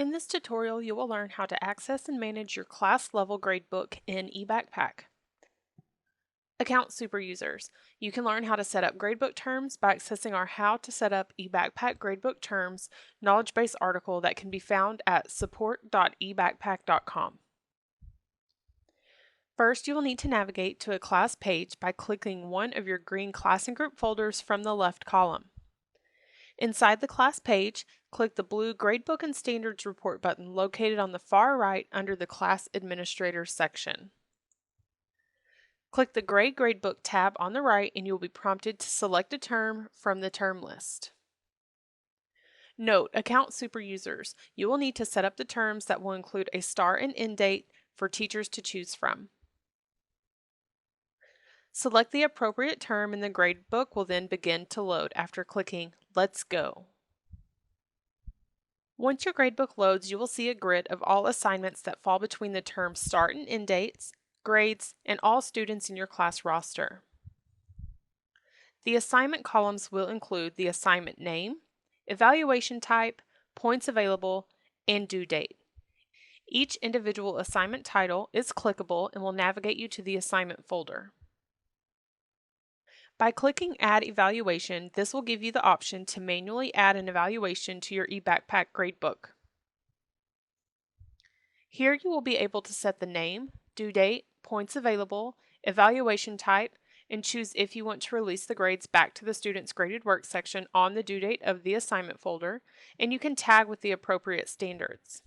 In this tutorial, you will learn how to access and manage your class-level gradebook in eBackpack. Account superusers. You can learn how to set up gradebook terms by accessing our How to Set Up eBackpack Gradebook Terms knowledge base article that can be found at support.ebackpack.com. First, you will need to navigate to a class page by clicking one of your green class and group folders from the left column. Inside the class page, click the blue Gradebook and Standards Report button located on the far right under the Class Administrator section. Click the Grade Gradebook tab on the right and you will be prompted to select a term from the term list. Note, account superusers, you will need to set up the terms that will include a start and end date for teachers to choose from. Select the appropriate term and the gradebook will then begin to load after clicking Let's Go. Once your gradebook loads, you will see a grid of all assignments that fall between the terms start and end dates, grades, and all students in your class roster. The assignment columns will include the assignment name, evaluation type, points available, and due date. Each individual assignment title is clickable and will navigate you to the assignment folder. By clicking Add Evaluation, this will give you the option to manually add an evaluation to your eBackpack gradebook. Here you will be able to set the name, due date, points available, evaluation type, and choose if you want to release the grades back to the student's graded work section on the due date of the assignment folder, and you can tag with the appropriate standards.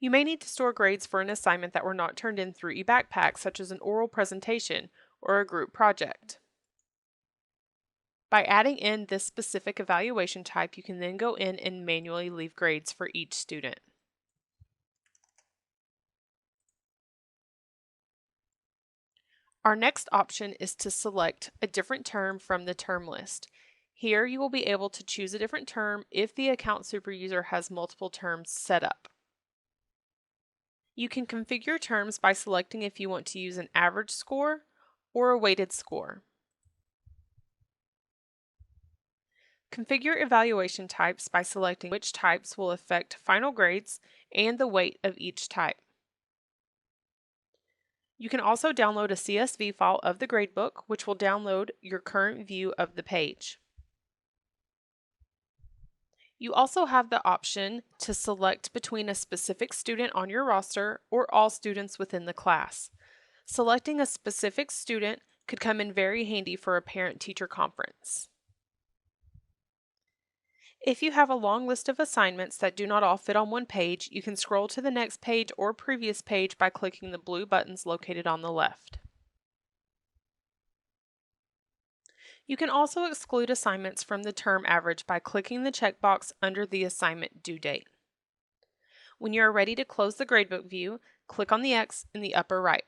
You may need to store grades for an assignment that were not turned in through eBackpack, such as an oral presentation or a group project. By adding in this specific evaluation type, you can then go in and manually leave grades for each student. Our next option is to select a different term from the term list. Here you will be able to choose a different term if the account superuser has multiple terms set up. You can configure terms by selecting if you want to use an average score or a weighted score. Configure evaluation types by selecting which types will affect final grades and the weight of each type. You can also download a CSV file of the gradebook, which will download your current view of the page. You also have the option to select between a specific student on your roster or all students within the class. Selecting a specific student could come in very handy for a parent-teacher conference. If you have a long list of assignments that do not all fit on one page, you can scroll to the next page or previous page by clicking the blue buttons located on the left. You can also exclude assignments from the term average by clicking the checkbox under the assignment due date. When you are ready to close the gradebook view, click on the X in the upper right.